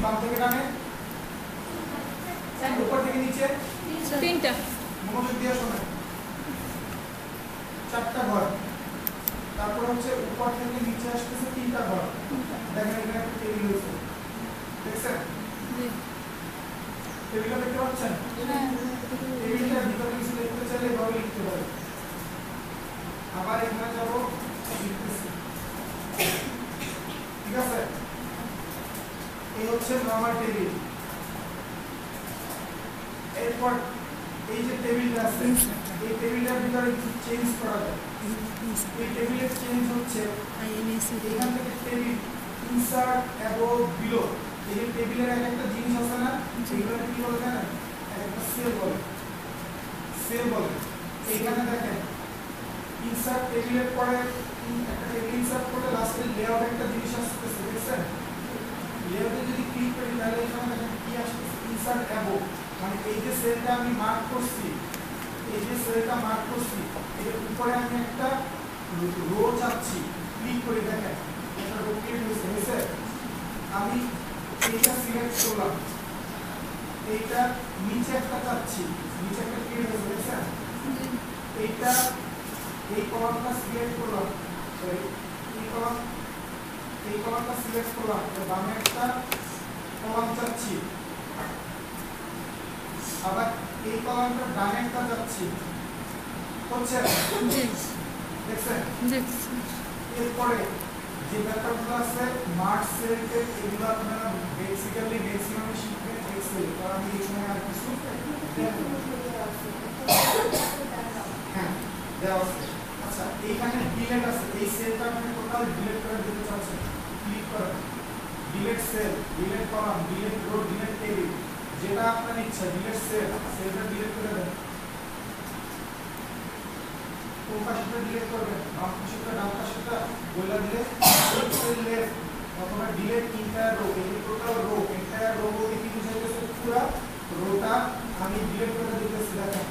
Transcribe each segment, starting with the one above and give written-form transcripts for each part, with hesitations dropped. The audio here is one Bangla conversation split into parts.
বাম থেকে ডানে উপর থেকে নিচে তিনটা মনোযোগ দিয়ে শোনেন চারটা ঘর তারপর হচ্ছে উপর থেকে নিচে আসতেছে তিনটা ঘর দেখেন এখানে একটা টেবিল হয়েছে দেখছেন টেবিলটা দেখতে পাচ্ছেন টেবিলটার ভিতরে কিছু লিখতে চাইলে এভাবে লিখতে পারেন আবার এখানে যাব লিখতেছি ঠিক আছে এই হচ্ছে নরমাল টেবিল এরপর এই যে টেবিলটা আছে এই টেবিলটার ভিতরে কিছু চেঞ্জ করা যায় এই টেবিলের চেঞ্জ হচ্ছে এখান থেকে টেবিল ইনসার্ট অ্যাবভ বিলো এই যে টেবিলের একটা জিনিস আছে না এইগুলো কি বলে জানেন একটা সেল বলে এইখানে দেখেন ইনসার্ট টেবিলের পরে একটা টেবিল ইনসার্ট করলে লাস্টে লেআউট একটা জিনিস আসতেছে দেখছেন লেআউটে যদি ক্লিক করি তাহলে এখানে দেখেন কি আসতেছে ইনসার্ট অ্যাবভ মানে এই যে সেলটা আমি মার্ক করছি এই যে সেলটা মার্ক করছি এর উপরে আমি একটা রো চাচ্ছি ক্লিক করে দেখেন এটা রো ক্লিক হয়েছে আমি এইটা সিলেক্ট করলাম এইটা নিচে একটা চাচ্ছি নিচে একটা ক্লিক হয়েছে দেখছেন এইটা এই কলামটা সিলেক্ট করলাম সরি এই কলামটা সিলেক্ট করলাম বামে একটা কলাম চাচ্ছি আবার এই কলামটা ডানে একটা যাচ্ছি হচ্ছে দেখছেন এরপরে যে ব্যাপারগুলো আছে মার্ক সেলকে এগুলো আপনারা বেসিক্যালি ম্যাক্সিমাম শিখবেন এক্সেল কারণ আমি এখানে আর কিছু হ্যাঁ দেওয়া আছে আচ্ছা এইখানে ডিলিট আছে এই সেলটা আপনি টোটাল ডিলিট করে দিতে চাচ্ছেন ক্লিক করেন delete cell delete column delete row delete table যেটা আপনার ইচ্ছা ডিলিট সেলটা ডিলিট করে দেন কোন পাশটা ডিলিট করবেন বাম পাশটা ডান পাশটা বইলা দিলে সেল লেফট অথবা ডিলিট এন্টায়ার রো এই টোটাল রো এন্টায়ার রো বলতে কি বোঝাইতেছে পুরো রোটা আমি ডিলিট করে দিতেছি দেখেন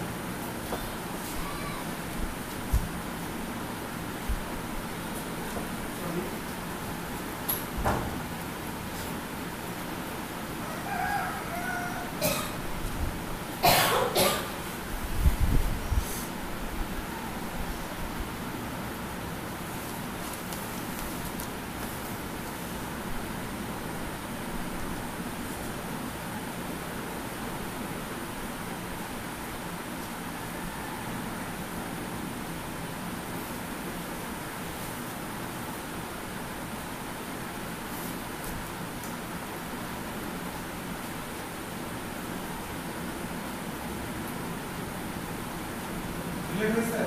ডিলিট হয়েছে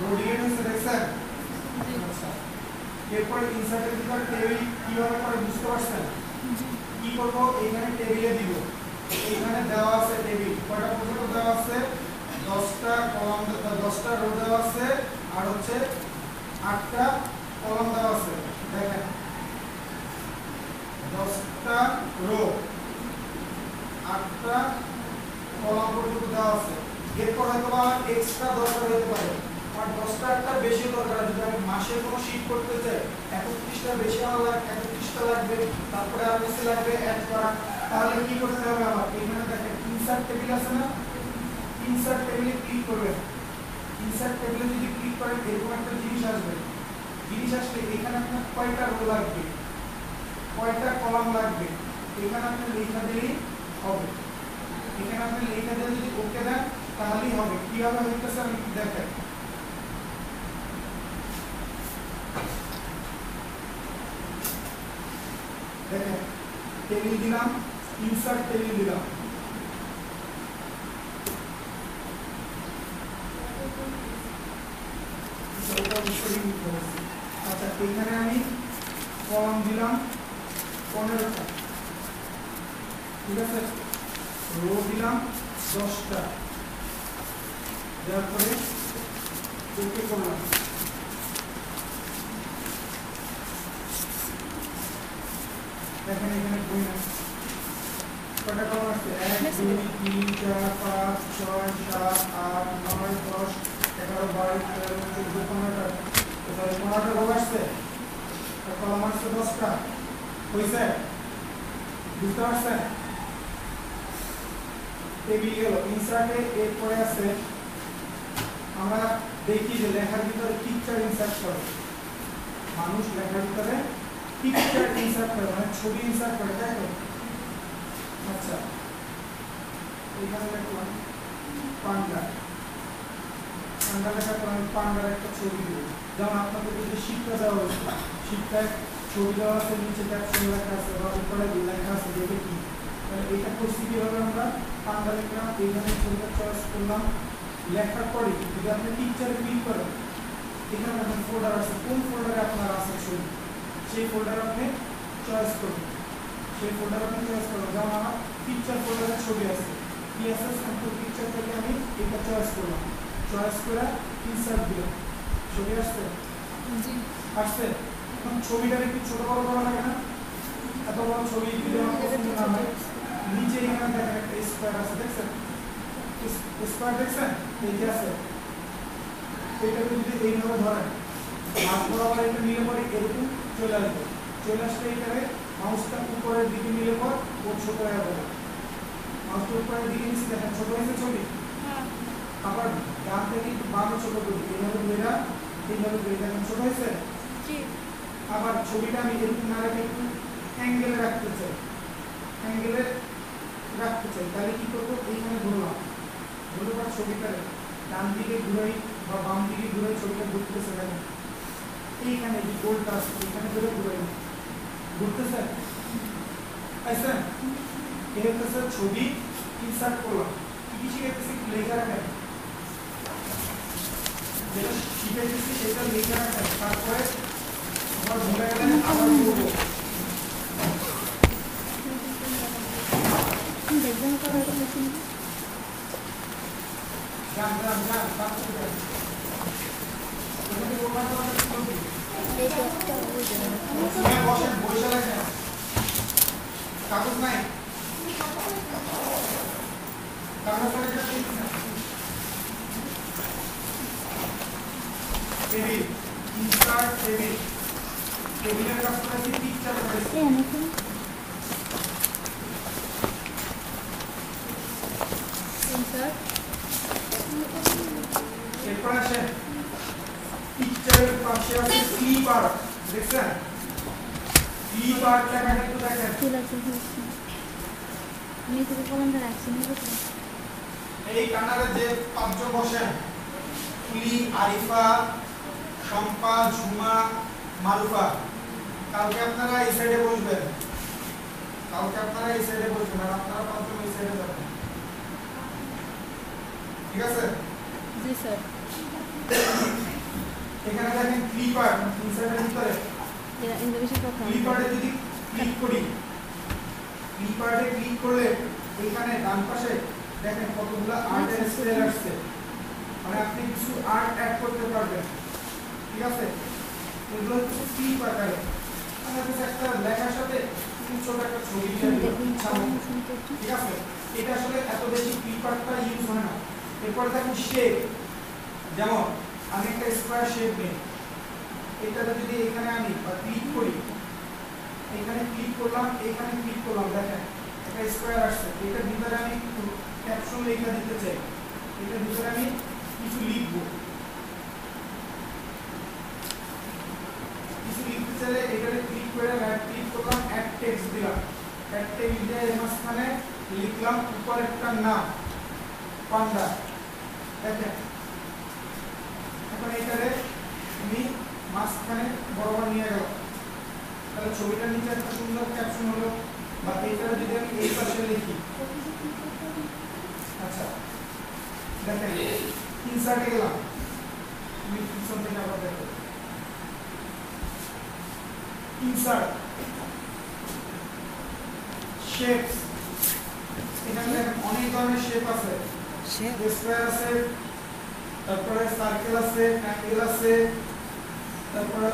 রো ডিলিট হয়েছে দেখছেন আচ্ছা এরপর ইনসার্টের ভিতর টেবিল কিভাবে করে বুঝতে পারছেন কি করব এখানে টেবিলে দিব এখানে দেওয়া আছে টেবিল কয়টা পর্যন্ত দেওয়া আছে 10টা কলাম 10টা রো দেওয়া আছে আর হচ্ছে 8টা কলাম দেওয়া আছে দেখেন 10টা রো 8টা কলাম পর্যন্ত দেওয়া আছে এরপর হয়তো আমার এক্সট্রা দরকার হতে পারে আর 10টা একটা বেশি দরকার যদি আমি মাসে কোনো শীট করতে চাই 31টা বেশি আমার লাগবে 31টা লাগবে তারপরে আর বেশি লাগবে অ্যাড করা তাহলে কি করতে হবে আমার এখানে দেখেন ইনসার্ট টেবিল আছে না ইনসার্ট টেবিলে ক্লিক করবেন ইনসার্ট টেবিলে যদি ক্লিক করেন এরকম একটা জিনিস আসবে জিনিস আসলে এখানে আপনার কয়টা রো লাগবে কয়টা কলাম লাগবে এখানে আপনি লেখা দিলেই হবে এখানে আপনি লেখা দিয়ে যদি ওকে দেন তাহলেই হবে কিভাবে হইতেছে আমি দেখেন দেখেন টেবিল দিলাম ইনসার্ট টেবিল দিলাম আচ্ছা এখানে আমি কলাম দিলাম 15টা ঠিক আছে রো দিলাম 10টা দেওয়ার পরে ওকে করলাম দেখেন এখানে বই না কটা কলাম আছে 1 2 3 4 5 6 7 8 9 10 11 12 13 14 15টা তাহলে 15টা রো আসছে কলাম আসছে 10টা হইছে বুঝতে পারছেন? টেবিল গেল, ইনসার্টে এরপরে আছে আমরা দেখি যে লেখার ভিতরে পিকচার ইনসার্ট করে। মানুষ লেখার ভিতরে পিকচার ইনসার্ট করে, মানে ছবি ইনসার্ট করে, তাই তো? আচ্ছা, এখানে লিখলাম পান্ডা, পান্ডা লেখার পর আমি পান্ডার একটা ছবি দেব। যেমন আপনাদের যদি শিক্ষা দেওয়া হয়েছে, শিক্ষায় ছবি দেওয়া আছে, নিচে ক্যাপশন লেখা আছে বা উপরে লেখা আছে, দেখে কি এটা করছি কিভাবে আমরা পান্ডা লিখলাম, এইখানে ছবিটা চয়েস করলাম, লেখার পরে যদি আপনি পিকচারে ক্লিক করেন, এখানে এখন ফোল্ডার আছে, কোন ফোল্ডারে আপনার আছে ছবি, সেই ফোল্ডার আপনি চয়েস করবেন, সেই ফোল্ডার আপনি চয়েস করবেন। যেমন আমার পিকচার ফোল্ডারে ছবি আছে, কি আছে, স্যাম্পল পিকচার থেকে আমি এটা চয়েস করলাম, চয়েস করে ইনসার্ট দিলাম, ছবি আসছে, আসছে। এখন ছবিটার একটু ছোট বড় করা লাগে না? এত বড় ছবি যদি আমার পছন্দ না হয়, নিচে এখানে দেখেন একটা স্কোয়ার আছে, দেখছেন? স্কোয়ার দেখছেন? এই যে আছে, এটাকে যদি এইভাবে ধরেন, হাত বরাবর এটা নিলে পরে এরকম চলে আসবে, চলে আসলে এখানে মাউসটা উপরের দিকে নিলে পর ও ছোট হয়ে যাবে, মাউসটা উপরের দিকে নিচে দেখেন ছোট হয়েছে ছবি। আবার ডান থেকে একটু বামে ছোট করি, এইভাবে ধরে এইভাবে ধরে দেখেন ছোট হয়েছে। আবার ছবিটা আমি এরকম না রেখে একটু অ্যাঙ্গেলে রাখতে চাই, অ্যাঙ্গেলে রাখতে চাই, তাহলে কি করবো, এইখানে ধরলাম, ধরে পর ছবিটা ডান দিকে ঘুরাই বা বাম দিকে ঘুরাই, ছবিটা ঘুরতেছে, দেখেন এইখানে যে গোলটা আছে এইখানে ধরে ঘুরাই, ঘুরতেছে, আচ্ছা এই হচ্ছে ছবি ইনসার্ট করলাম। কি শিখেছি, লেখা রাখেন, যেটা শিখেছি সেটা লেখা রাখেন, তারপরে আবার ভুলে গেলেন আবার করবো। যান যান যান, তারপরে যান, বসেন, বসে লেখেন, কাগজ নাই, কাগজ টেবিল, ইনসার্ট টেবিল, টেবিলের কাজ করেছি পিকচার করেছি, ইনসার্ট, এরপর আসেন পিকচারের পাশে আছে ক্লিপ আর্ট, দেখছেন? ক্লিপ আর্ট লেখা একটু দেখেন, এই কানারে যে পাঁচজন বসেন, কুলি, আরিফা, শম্পা, ঝুমা, মারুফা, কালকে আপনারা এই সাইডে বসবেন, কালকে আপনারা এই সাইডে বসবেন, আর আপনারা পাঁচজন এই সাইডে যাবেন, ঠিক আছে? জি স্যার। এখানে দেখেন ক্লিপ আর্ট, ইনসার্টের ভিতরে ক্লিপ আর্টে যদি ক্লিক করি, ক্লিপ আর্টে ক্লিক করলে এখানে ডান পাশে দেখেন কতগুলো আর্টের স্টাইল আসছে, মানে আপনি কিছু আর্ট অ্যাড করতে পারবেন, ঠিক আছে? এগুলো হচ্ছে ক্লিপ আকারে, মানে একটা লেখার সাথে ছোট একটা ছবি দিয়ে, ঠিক আছে? এটা আসলে এত বেশি ক্লিপ আর্টটা ইউজ হয় না। এরপর দেখুন শেপ, যেমন আমি একটা স্কোয়ার শেপ নিই, এটাতে যদি এখানে আনি বা ক্লিক করি, এখানে ক্লিক করলাম, এখানে ক্লিক করলাম, দেখেন একটা স্কোয়ার আসছে, এটার ভিতরে আমি ক্যাপশন লেখা দিতে চাই, এটার ভিতরে আমি কিছু লিখবো, কিছু লিখতে চাইলে এখানে ক্লিক করে রাইট ক্লিক করলাম, অ্যাড টেক্সট দিলাম, অ্যাড টেক্সট দিয়ে এর মাঝখানে লিখলাম উপর একটা নাম পান্ডা, দেখেন এখন এটারে আমি মাঝখানে বরাবর নিয়ে গেলাম, তাহলে ছবিটার নিচে একটা সুন্দর ক্যাপশন হলো, বা এইটারে যদি আমি এই পাশে লিখি, আচ্ছা দেখেন ইনসার্টে গেলাম, আমি পিছন থেকে আবার দেখো ইনসার্ট, শেপস, এখানে দেখেন অনেক ধরনের শেপ আছে, স্কয়ার আছে, তারপরে সার্কেল আছে, ট্রায়াঙ্গেল আছে, তারপরে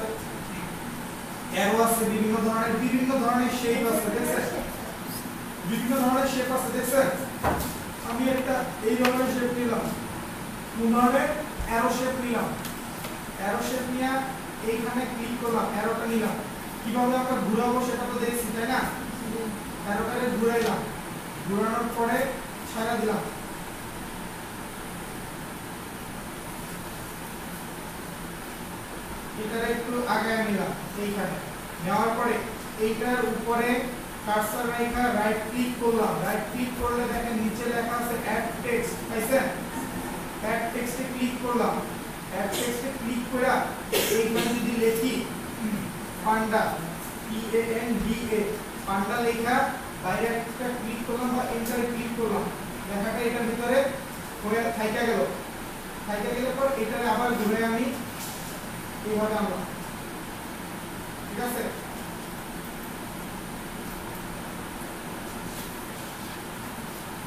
অ্যারো আছে, বিভিন্ন ধরনের শেপ আছে, দেখছেন? বিভিন্ন ধরনের শেপ আছে, দেখছেন? আমি একটা এই ধরনের শেপ নিলাম, কোন ধরনের অ্যারো শেপ নিলাম, অ্যারো শেপ নিয়ে এইখানে ক্লিক করলাম, অ্যারোটা নিলাম, কিভাবে আমরা ঘুরাবো সেটা তো দেখছি, তাই না? অ্যারোটারে ঘুরাইলাম, ঘুরানোর পরে ছায়া দিলাম, এটারে একটু আগায় নিলাম এইখানে, নেওয়ার পরে এইটার উপরে কার্সর রেখা রাইট ক্লিক করলাম, রাইট ক্লিক করলে দেখেন নিচে লেখা আছে অ্যাড টেক্সট, পাইছেন? অ্যাড টেক্সটে ক্লিক করলাম, অ্যাড টেক্সটে ক্লিক করে এইখানে যদি লিখি পান্ডা, PANDA, পান্ডা লেখা বাইরে একটা ক্লিক করলাম বা এন্টারে ক্লিক করলাম, লেখাটা এটার ভিতরে হয়ে থাইকা গেল, থাইকা গেলে পর এটারে আবার ঘুরে আমি এইভাবে আনলাম, ঠিক আছে?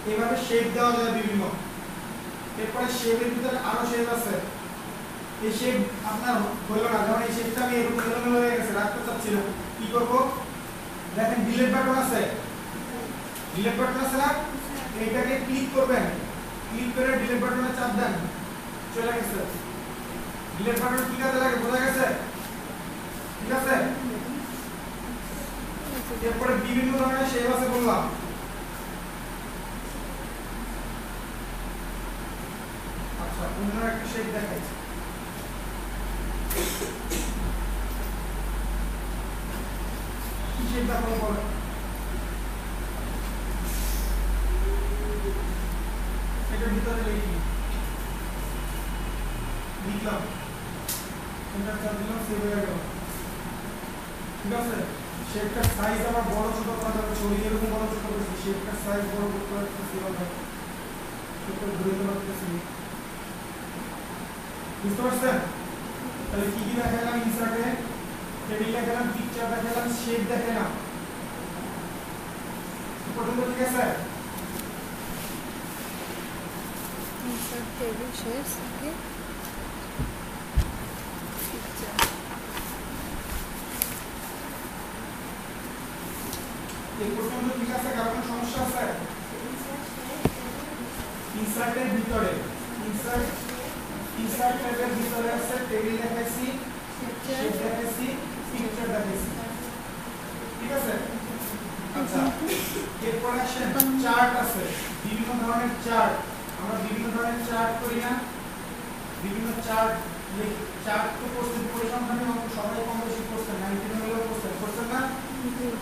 এইভাবে শেপ দেওয়া যায় বিভিন্ন। এরপরে শেপের ভিতরে আরো শেপ আছে, এই শেপ আপনার হলো না, যেমন এই শেপটা আমি এরকম এলোমেলো হয়ে গেছে, রাখতে চাচ্ছি না, কি করব? দেখেন ডিলিট বাটন আছে, ডিলিট বাটন আছে না, এইটাকে ক্লিক করবেন, ক্লিক করে ডিলিট বাটনে চাপ দেন, চলে গেছে। ডিলিট বাটন কি কাজে লাগে বোঝা গেছে? ঠিক আছে? এরপরে বিভিন্ন ধরনের শেপ আছে বললাম, আচ্ছা অন্য একটা শেপ দেখাই, কি শেপ দেখাবো বলেন? এটার ভিতরে লিখলাম, এন্টার চাপ দিলাম, সেভ হয়ে গেল, ঠিক আছে? শেপটার সাইজ আমার বড় ছোট করা যাবে, ছবি এরকম বড় ছোট করেছি, শেপটার সাইজ বড় করতে পারতেছি না, ছোট ঘুরে পারতেছি, বুঝতে পারছেন? তাহলে কি কি দেখালাম? ইনসার্টে টেবিল দেখালাম, পিকচার দেখালাম, শেপ দেখালাম, পর্যন্ত ঠিক আছে? ইনসার্ট টেবিল শেপস, ওকে, পিকচার, এই পর্যন্ত ঠিক আছে? কারণ কোনো সমস্যা আছে? ইনসার্টের ভিতরে ইনসার্ট ট্যাবের ভিতরে আছে টেবিল দেখাইছি, শেপ দেখাইছি, পিকচার দেখাইছি, ঠিক আছে? আচ্ছা এরপর আসেন চার্ট আছে, বিভিন্ন ধরনের চার্ট, আমরা বিভিন্ন ধরনের চার্ট করি না, বিভিন্ন চার্ট তো করছেন, পরিসংখ্যানে সবাই কম বেশি করছেন, 19 হলেও করছেন না?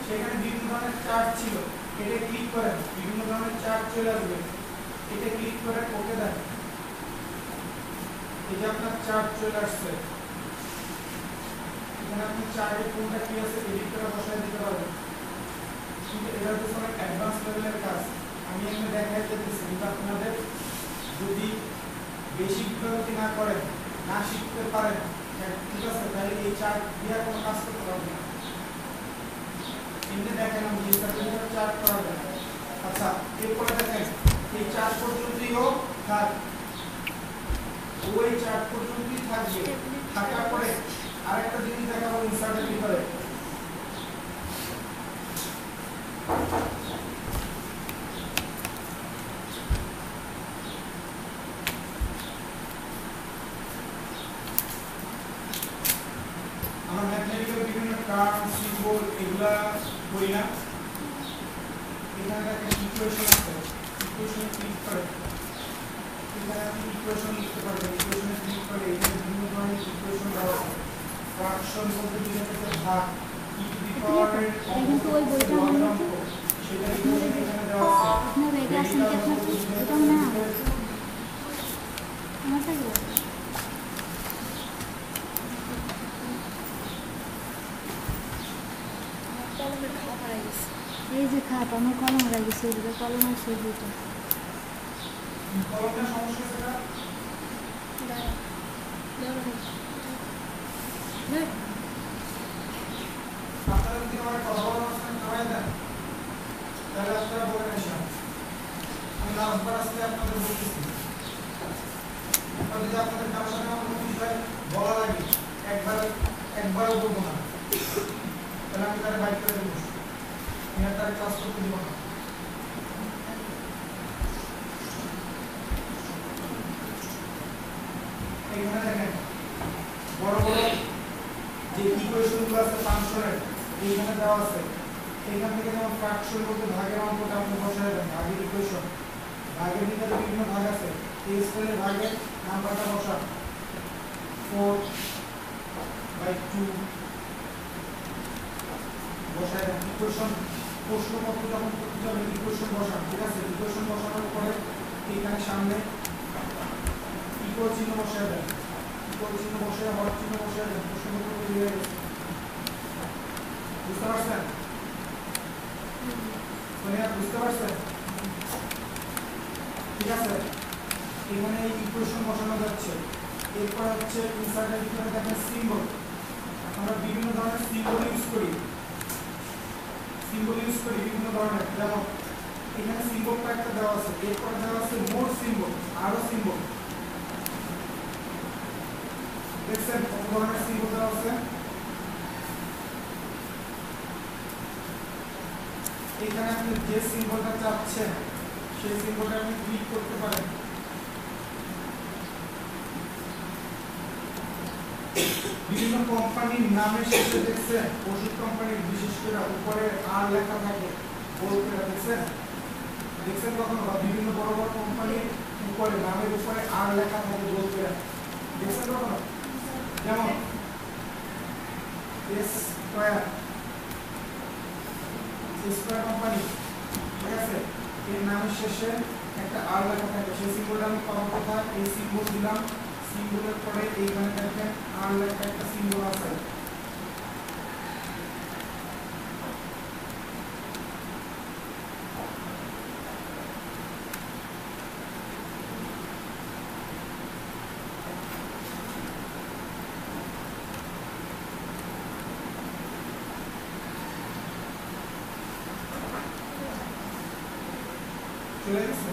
সেখানে বিভিন্ন ধরনের চার্ট ছিল, এটা ক্লিক করেন, বিভিন্ন ধরনের চার্ট চলে আসবে, এটা ক্লিক করে ওকে দেন, এই যে আপনার চার্ট চলে আসছে, এখানে আপনি চার্টে কোনটা কি আছে এডিট করে বসায় দিতে পারবেন, কিন্তু এটা হচ্ছে অনেক অ্যাডভান্স লেভেলের কাজ, আমি এখানে দেখাই দিতেছি, কিন্তু আপনাদের যদি বেসিক যদি না করেন, না শিখতে পারেন, ঠিক আছে, তাহলে এই চার্ট দিয়ে কোনো কাজ করতে পারবেন না। এমনি দেখেন আমি এই চার্ট করা যায়। আচ্ছা এরপরে দেখেন এই চার্ট পর্যন্তই হোক থাক, ওই চার্ট পর্যন্তই থাকবে, থাকার পরে আরেকটা জিনিস দেখাবো ইনসার্টের ভিতরে, আমরা ম্যাথমেটিক্যাল বিভিন্ন টার্ম সিম্বল এগুলা করি না, এখানে দেখেন ইকুয়েশন আছে, ইকুয়েশনে ক্লিক করে এখানে আপনি ইকুয়েশন লিখতে পারবেন, ইকুয়েশনে ক্লিক করে এখানে বিভিন্ন ধরনের ইকুয়েশন দেওয়া আছে, ফ্র্যাকশন বলতে বোঝাচ্ছে ভাগ, ই টু দি পাওয়ার এর অঙ্ক সেটা ইকুয়েশন এখানে দেওয়া আছে, আপনার এটা আছে কি আপনার এটা না আমারটা কি কলমের খাপ হারাই গেছে, এই যে খাপ আমার কলম হারাই গেছে, এই কলম আর সেই দুটো কলমটা সমস্যা সেটা আপনারা যদি আমার কথা বলার মাঝখানে খাওয়াই দেন তাহলে আপনারা বলেন এসে আমি লাস্টবার আসলে আপনাদের বলতেছি, যদি আপনাদের কারোর সাথে আমার কোনো বিষয় বলা লাগে একবারও বলবো না, তাহলে আমি তারা বাইক করে দেবো, আমি আর তার ক্লাস করতে দিব না। এখানে দেখেন বড় বড় যে ইকুয়েশনগুলো আছে ফাংশনের এইখানে দেওয়া আছে, এখান থেকে যেমন ফ্র্যাকশন বলতে ভাগের অঙ্কটা আপনি বসায় দেন, ভাগের ইকুয়েশন, ভাগের ভিতরে বিভিন্ন ভাগ আছে, এই স্কয়ারের ভাগের নাম্বারটা বসান 4/2 বসায় দেন। ইকুয়েশন প্রশ্নপত্র যখন করতে যাবেন ইকুয়েশন বসান, ঠিক আছে? ইকুয়েশন বসানোর পরে এইখানে সামনে ইকুয়াল চিহ্ন বসায় দেন, ইকুয়াল চিহ্ন বসায় হর চিহ্ন বসায় দেন, প্রশ্নপত্র তৈরি হয়ে গেছে। বুঝতে পারছেন? বুঝতে পারছেন? ঠিক আছে, এখানে ইকুয়েশন বসানো যাচ্ছে। এরপর হচ্ছে ইনসার্টের ভিতরে দেখেন সিম্বল, আমরা বিভিন্ন ধরনের সিম্বল ইউজ করি, বিভিন্ন ধরনের, যেমন এখানে সিম্বলটা একটা দেওয়া আছে, এরপরে দেওয়া আছে মোর সিম্বল, আরো সিম্বল। দেখছেন কত ধরনের সিম্বল দেওয়া আছে? এখানে আপনি যে সিম্বলটা চাচ্ছেন সেই সিম্বলটা আপনি ক্লিক করতে পারেন। বিভিন্ন কোম্পানির নামের শেষে দেখছেন ওষুধ কোম্পানির বিশেষ করে উপরে আর লেখা থাকে গোল করে, দেখছেন কখনো? বা বিভিন্ন বড় বড় কোম্পানির উপরে নামের উপরে আর লেখা থাকে গোল করে, দেখছেন কখনো? যেমন স্কয়ার কোম্পানি, ঠিক আছে, এর নামের শেষে একটা আর লেখা থাকে, সেই সিম্বলটা আমি পাবো কোথায়? এই সিম্বল দিলাম, সিম্বলের পরে এইখানে দেখেন আর লেখা একটা সিম্বল আছে, চলে গেছে?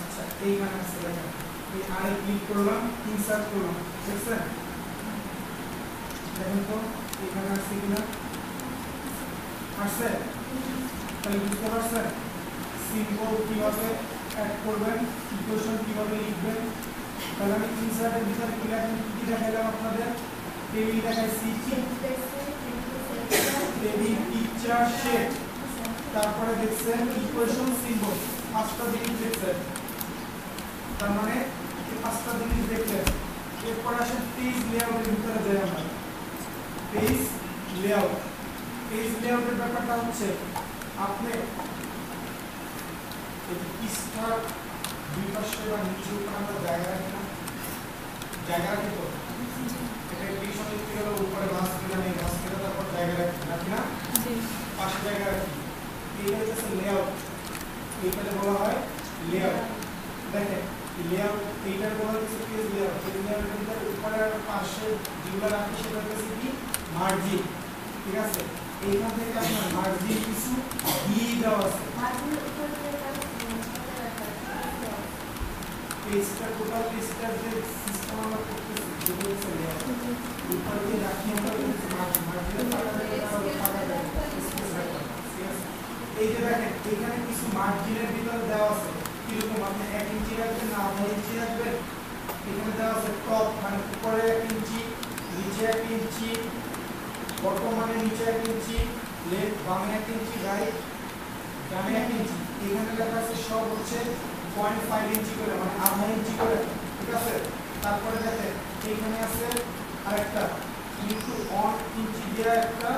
আচ্ছা, এইখানে আছে দেখেন, এই আরে ক্লিক করলাম, ইনসার্ট করলাম, দেখছেন? দেখেন তো এখানে আছে কিনা, আসছে? তাহলে বুঝতে পারছেন সিম্বল কিভাবে অ্যাড করবেন, ইকুয়েশন কিভাবে লিখবেন। তাহলে আমি ইনসার্টের ভিতরে কি দেখাইলাম আপনাদের? টেবিল দেখাইছি, টেবিল পিকচার শেপ, তারপরে দেখছেন ইকুয়েশন সিম্বল, পাঁচটা জিনিস দেখছেন, তার মানে এই পাঁচটা জিনিস দেখলেন। এরপর আসেন পেজ লেআউটের ভিতরে যাই আমরা। পেজ লেআউটের ব্যাপারটা হচ্ছে আপনি পৃষ্ঠার দুই পাশে বা নিচে উপরে আমরা জায়গা রাখি না, জায়গা রাখি তো, এটা ডিভিশন লিখতে গেলে উপরে ভাঁজ করে নেই, ভাঁজ করে তারপর জায়গা রাখি না, পাশে জায়গা রাখি। এইটা হচ্ছে লেআউট, এইটাকে বলা হয় লেআউট। দেখেন লেআউট এইটার বলা হচ্ছে পেজ লেআউট। পেজ লেআউটের ভিতরে উপরে আর পাশে যেগুলো রাখি সেটা হচ্ছে কি মার্জিন, ঠিক আছে? এইখান থেকে আপনার মার্জিন কিছু দিয়ে দেওয়া আছে, পেজটা টোটাল পেজটার যে সিস্টেম আমরা করতেছি যেটা হচ্ছে লেআউট, উপরে যে রাখি আমরা মার্জিনের ফাঁকা দেয় স্পেস রাখা, ঠিক আছে? এই যে দেখেন এখানে কিছু মার্জিনের ভিতরে দেওয়া আছে, কিরকম আপনি 1 ইঞ্চি রাখবেন না 1.5 ইঞ্চি রাখবেন, এখানে দেওয়া আছে টপ মানে উপরে 1 ইঞ্চি, নিচে 1 ইঞ্চি, বর্তমানে নিচে 1 ইঞ্চি, লেফট বামে 1 ইঞ্চি, রাইট ডানে 1 ইঞ্চি, এখানে লেখা আছে সব হচ্ছে 0.5 ইঞ্চি করে, মানে 1/2 ইঞ্চি করে, ঠিক আছে? তারপরে দেখেন এখানে আছে আরেকটা কিন্তু 1 ইঞ্চি দিয়ে একটা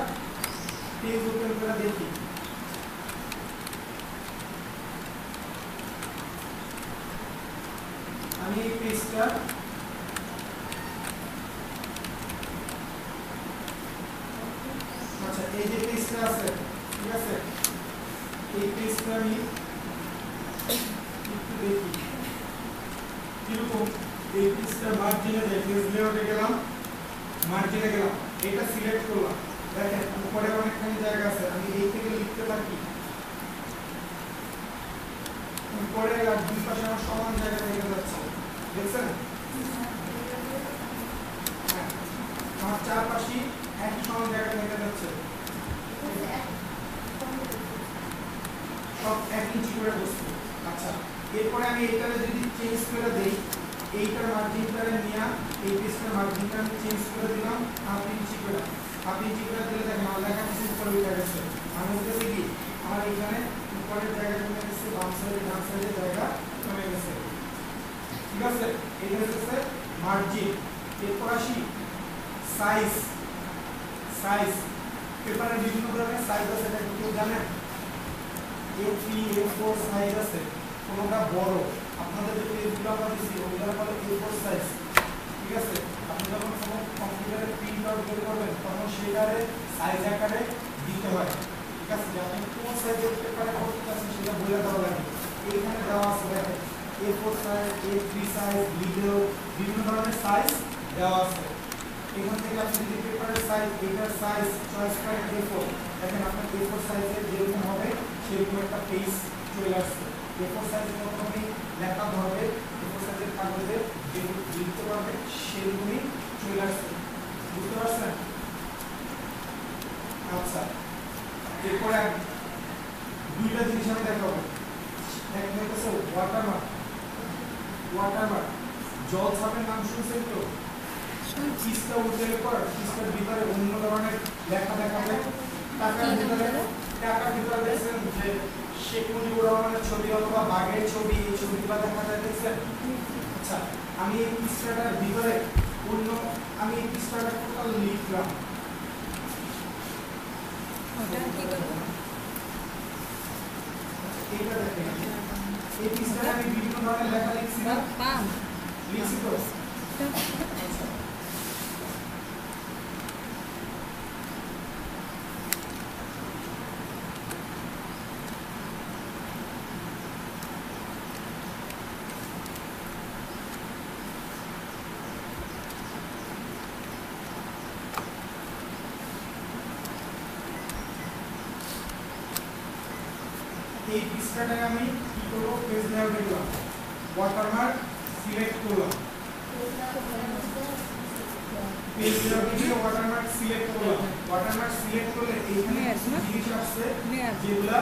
পেজ ওপেন করে দেখি, আমি এই পেজটা আচ্ছা এই যে পেজটা আছে, ঠিক আছে, এই পেজটা আমি একটু দেখি কিরকম। এই পেজটা মার্জিনে যাই, পেজ লেআউটে গেলাম, মার্জিনে গেলাম, এটা সিলেক্ট করলাম, দেখেন উপরে অনেকখানি জায়গা আছে, আমি এই থেকে লিখতে থাকি, উপরে আর দুই পাশে আমার সমান জায়গা থেকে যাচ্ছে, দেখছেন? হ্যাঁ, আমার চারপাশে একই সমান জায়গা থেকে যাচ্ছে, সব 1 ইঞ্চি করে বসবে। আচ্ছা এরপরে আমি এইটারে যদি চেঞ্জ করে দেই, এইটার মার্জিনটারে নিয়া এই পেজটার মার্জিনটা আমি চেঞ্জ করে দিলাম 1/2 ইঞ্চি করে। 1/2 ইঞ্চি করে দিলে দেখেন আমার লেখা কিছু উপরে উঠে গেছে। আমি বলতেছি কি আমার এখানে উপরের জায়গা কমে গেছে, বাম সাইডে ডান সাইডে জায়গা কমে গেছে। ঠিক আছে, এই হচ্ছে মার্জিন। এরপর আসি সাইজ। সাইজ পেপারের বিভিন্ন ধরনের সাইজ আছে, এটা কেউ জানেন? A3 A4 সাইজ আছে, কোনটা বড় আপনাদের যে পেজগুলো আমরা দিছি ওগুলো বলে A4 সাইজ। ঠিক আছে, আপনি যখন কোনো কম্পিউটারে প্রিন্ট আউট বের করবেন তখন সেটারে সাইজ আকারে দিতে হয়। ঠিক আছে, যে আপনি কোন সাইজের পেপারে করতে চাচ্ছেন সেটা বলে দেওয়া লাগে। এইখানে দেওয়া আছে দেখেন A4 সাইজ, A3 সাইজ, লিডো বিভিন্ন ধরনের সাইজ দেওয়া আছে। এখান থেকে আপনি যদি পেপারের সাইজ এটার সাইজ চয়েস করেন A4, দেখেন আপনার A4 সাইজের যেরকম হবে সেরকম একটা পেজ চলে আসছে। A4 সাইজের মতো আপনি লেখা ধরবে, A4 সাইজের কাগজে যেরকম লিখতে পারবে সেরকমই চলে আসছে। বুঝতে পারছেন? আচ্ছা এরপরে দুইটা জিনিস আমি দেখাবো। একটা হচ্ছে ওয়াটারমার্ক। ওয়াটারমার্ক জল ছাপের নাম শুনছেন তো? পিসটা উঠলে পর পিসটার ভিতরে অন্য ধরনের লেখা দেখাবে। টাকার ভিতরে দেখছেন যে শেখ মুজিবুর রহমানের ছবি অথবা বাঘের ছবি, এই ছবিগুলো দেখা যায় দেখছেন? আচ্ছা আমি এই পিসটার ভিতরে অন্য আমি এই পিসটার টোটাল লিখলাম। ওটা কি করব? এইটা দেখেন এই পিসটারে আমি বিভিন্ন ধরনের লেখা লিখছি না? লিখছি তো? আচ্ছা এই পৃষ্ঠাটাকে আমি কি করব? পেজ লেআউট দিলাম, ওয়াটারমার্ক সিলেক্ট করলাম, পেজ লেআউট দিয়ে ওয়াটারমার্ক সিলেক্ট করলাম। ওয়াটারমার্ক সিলেক্ট করলে এইখানে জিনিস আসছে যেগুলা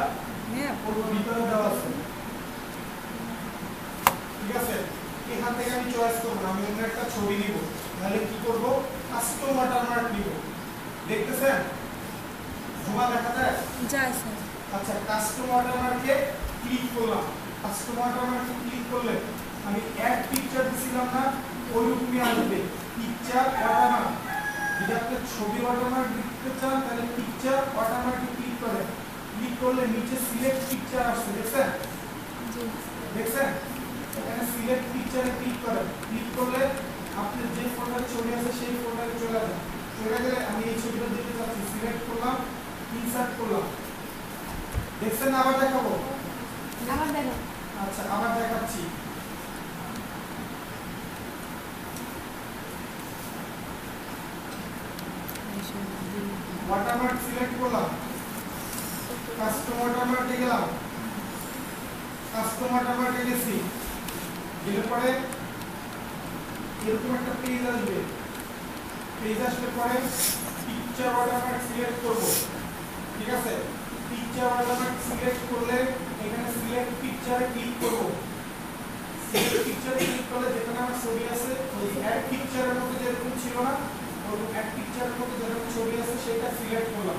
ওর ভিতরে দেওয়া আছে। ঠিক আছে, এখান থেকে আমি চয়েস করব না, আমি অন্য একটা ছবি নিব। তাহলে কি করব? কাস্টম ওয়াটারমার্ক নিব। দেখতেছেন জুমা দেখা যায়? যায় স্যার। আচ্ছা কাস্টম ওয়াটারমার্কে ক্লিক করলাম। কাস্টম ওয়াটারমার্কে ক্লিক করলে আমি অ্যাড পিকচার দিছিলাম না, ওইরকমই আসবে পিকচার ওয়াটারমার্ক। যদি আপনি ছবি ওয়াটারমার্ক দিতে চান তাহলে পিকচার ওয়াটারমার্কে ক্লিক করেন। ক্লিক করলে নিচে সিলেক্ট পিকচার আসছে, দেখছেন? জি দেখছেন? এখানে সিলেক্ট পিকচারে ক্লিক করেন। ক্লিক করলে আপনার যে ফোল্ডারে ছবি আছে সেই ফোল্ডারে চলে যাবে। চলে গেলে আমি এই ছবিটা দিতে চাচ্ছি, সিলেক্ট করলাম, ইনসার্ট করলাম। দেখছেন? আবার দেখাবো? আবার দেখো। আচ্ছা আবার দেখাচ্ছি। ওয়াটারমার্ক সিলেক্ট করলাম, কাস্টম ওয়াটারমার্কে গেলাম, কাস্টম ওয়াটারমার্কে গেছি, গেলে পরে এরকম একটা পেজ আসবে। পেজ আসলে পরে পিকচার ওয়াটারমার্ক সিলেক্ট করব। ঠিক আছে, পিকচার ওয়াটারমার্ক সিলেক্ট করলে এখানে সিলেক্ট পিকচারে ক্লিক করব। সিলেক্ট পিকচারে ক্লিক করলে যেখানে আমার ছবি আছে ওই অ্যাড পিকচারের মধ্যে যেরকম ছিল না, ওই অ্যাড পিকচারের মধ্যে যেরকম ছবি আছে সেটা সিলেক্ট করলাম।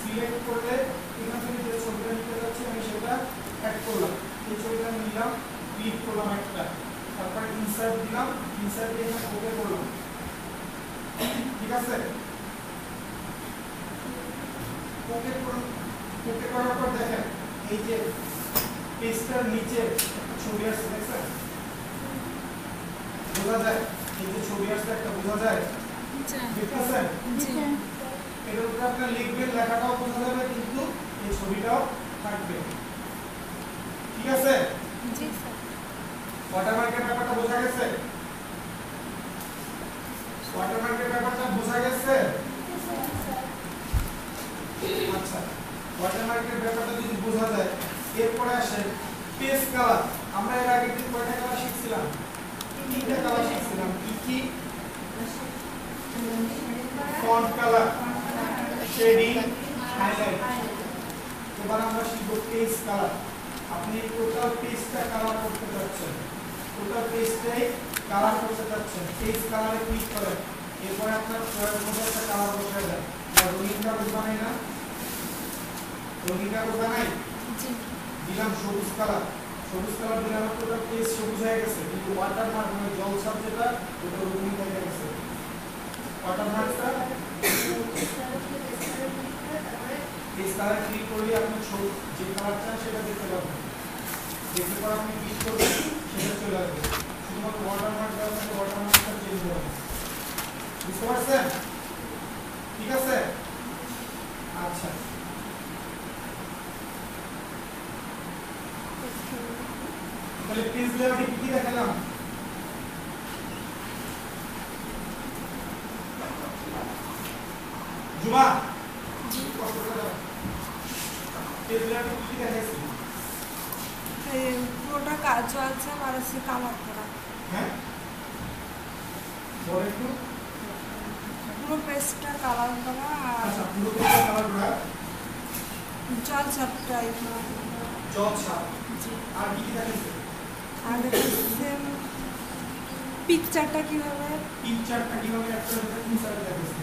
সিলেক্ট করলে এখান থেকে যে ছবিটা নিতে যাচ্ছি আমি সেটা অ্যাড করলাম। এই ছবিটা নিলাম, ক্লিক করলাম একটা, তারপর ইনসার্ট দিলাম, ইনসার্ট দিয়ে এখানে ওকে করলাম। ঠিক আছে, ওকে করার পর দেখেন এই যে পেজটার নিচে একটা ছবি আসছে, দেখছেন? বোঝা যায়? এই যে ছবি আসছে একটা, বোঝা যায়? দেখতেছেন? এটার উপরে আপনার লিখবেন, লেখাটাও বোঝা যাবে কিন্তু এই ছবিটাও থাকবে। ঠিক আছে? জি স্যার। ওয়াটারমার্কের ব্যাপারটা বোঝা গেছে? ওয়াটারমার্কের ব্যাপারটা বোঝা গেছে? আচ্ছা, ওয়াটারমার্কের ব্যাপারটা যদি বোঝা যায়, এরপরে আসে পেজ কালার। আমরা এর আগে কয়টা কালার শিখছিলাম? তিনটা কালার শিখছিলাম। কি কি? Font colour, shading, highlight. এবার আমরা শিখব পেজ কালার। আপনি টোটাল পেজটা কালার করতে যাচ্ছেন, টোটাল পেজটাই কালার করতে যাচ্ছেন, পেজ কালারে ক্লিক করেন, এরপরে আপনার চয়েস মতো একটা কালার বসায় দেন। রঙিন কাগজ বানাই না, রঙিন কাগজ বানাই দিলাম সবুজ কালার, সবুজ কালার দিলাম, টোটাল পেজ সবুজ হয়ে গেছে, কিন্তু ওয়াটারমার্ক মানে জল ছাপ যেটা ওটা রঙিন হয়ে গেছে। ওয়াটারমার্কটা পেজ কালার ক্লিক করলে আপনি যে কালার চান সেটা দেখতে পাবেন, দেখতে পর আপনি ক্লিক করবেন সেটা চলে আসবে। শুধুমাত্র ওয়াটারমার্ক দেওয়া থাকে, ওয়াটারমার্কটা চেঞ্জ হবে। বুঝতে পারছেন? ঠিক আছে, আচ্ছা তাহলে পেজ লেআউটে কি দেখালাম? জুমা জি কষ্ট করে পেজ লেআউটে কি দেখাইছি? পুরোটা কাজ চলছে আর আছে কালার করা। হ্যাঁ পরে একটু পুরো পেজটা কালার করা আর আচ্ছা পুরো পেজটা কালার করা, জল ছাপটাই জল ছাপ, জি। আর কি দেখাইছে? আর দেখাচ্ছে পিকচারটা কিভাবে একটা পিকচার দেখাইছে,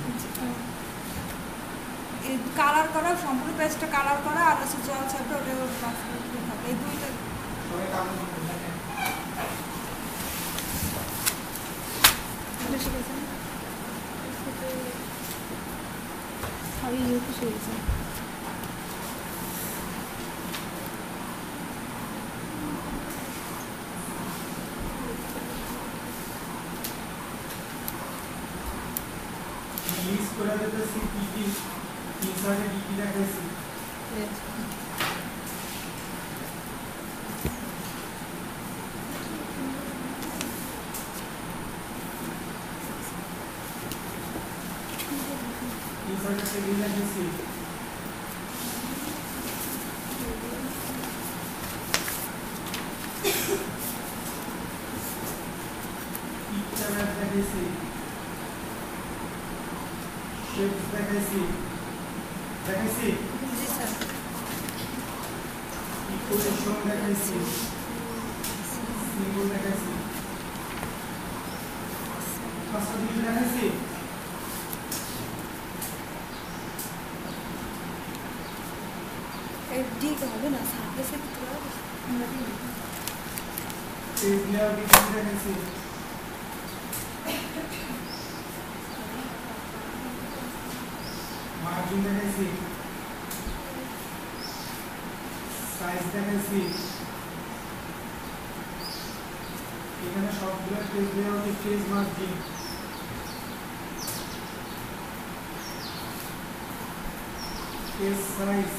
কালার করা, সম্পূর্ণ পেজটা কালার করা আর আছে জল ছাপটা ওটা এই দুইটা সবাই কাম করতে থাকে। শিখেছেন সবই ইউকে শিখেছেন। লিস্ট করে দিতেছি কি কি ইনসার্টে কি কি দেখাইছি। ইনসার্টে টেবিল দেখাইছি, পিকচার দেখাইছি, শেপস দেখাইছি, দেখাইছি জি স্যার। ইকুয়েশন দেখাইছি, সিম্বল দেখাইছি, পাঁচটা জিনিস দেখাইছি। ঠিক হবে না সার্ভিসে কি হবে আমরা দিই পেজ লেআউট কি দেখাইছি, মার্জিন দেখাইছি, সাইজ দেখাইছি। এখানে সবগুলো পেজ লেআউটে page margin, page size,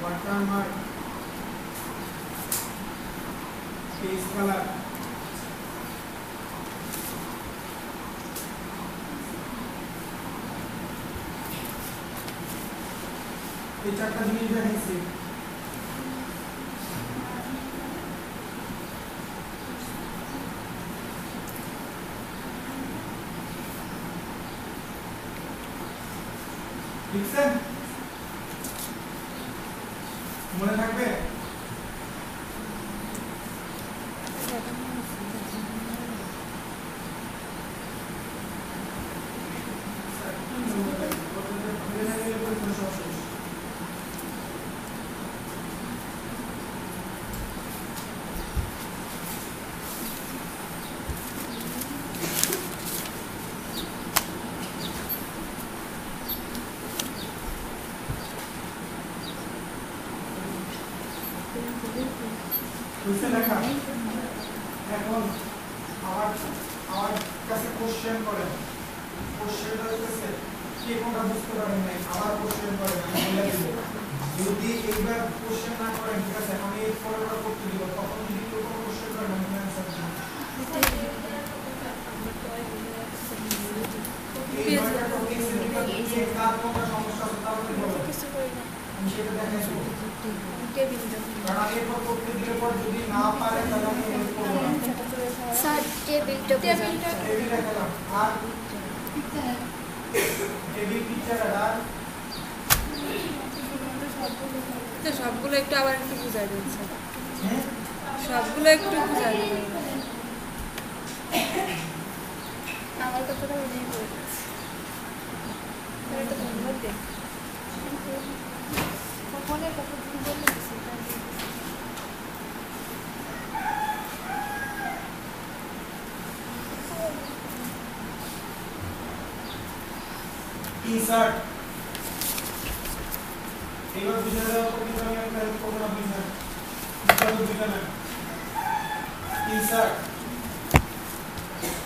watermark, page colour, এই চারটা জিনিস দেখাইছি। লিখছেন? মনে থাকবে? বুঝতে লেখা? এখন আমার কাছে কোশ্চেন করেন, কোশ্চেনটা হচ্ছে কে কোনটা বুঝতে পারেন নাই, আবার কোশ্চেন করেন, আমি বলে দেব। যদি এইবার কোশ্চেন না করেন, ঠিক আছে, আমি এর পরে ওটা করতে দিব, তখন যদি কেউ কোনো কোশ্চেন করেন আমি অ্যান্সার দিব। এইবার টপিক সেটিংটা দিয়ে কার কোনটা সমস্যা আছে তার কি হবে আমি সেটা দেখাই দেব। কারণ আমি এরপর করতে দিলে পর যদি না পারে তাহলে আমি হেল্প করব না। স্যার টেবিলটা টেবিল দেখালাম আর টেবিল পিকচারটা সবগুলো একটু আবার একটু বুঝাই দিচ্ছে, হ্যাঁ সবগুলো একটু বুঝাই দিবে। আমার কথাটা বুঝেই পড়ে গেছে। তাহলে তো ধন্যবাদ দেন। ফোনের কথা তুমি বললে দিছি, তাই দিয়ে দিছি। ইনসার্ট এবার বুঝে দেওয়া কিন্তু আমি একটা করব না বুঝে ইনসার্ট বুঝে না ইনসার্ট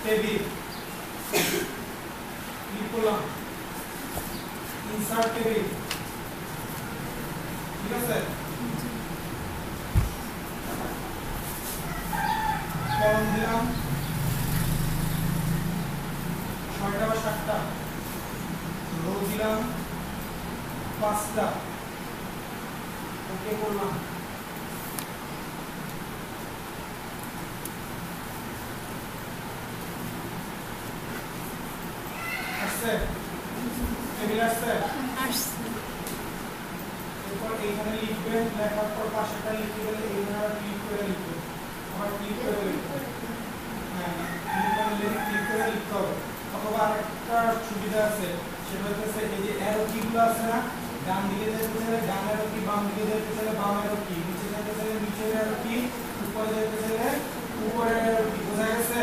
টেবিল ক্লিক করলাম ইনসার্ট টেবিল ঠিক আছে কলম দিলাম 6টা বা 7টা রো দিলাম 5টা ওকে করলাম আসছে টেবিল আসছে আসছে। এরপর এইখানে লিখবেন লেখার পর পাশেটা লিখে দিলে এইখানে আবার ক্লিক করে লিখবেন আবার ক্লিক করে লিখবেন হ্যাঁ ক্লিক করে লিখতে হবে অথবা আরেকটা সুবিধা আছে সেটা হচ্ছে এই যে অ্যারো কিগুলো আছে না ডান দিকে যেতে চাইলে ডান অ্যারো কি বাম দিকে যেতে চাইলে বাম অ্যারো কি নিচে যেতে চাইলে নিচের অ্যারো কি উপরে যেতে চাইলে উপরের অ্যারো কি বোঝা গেছে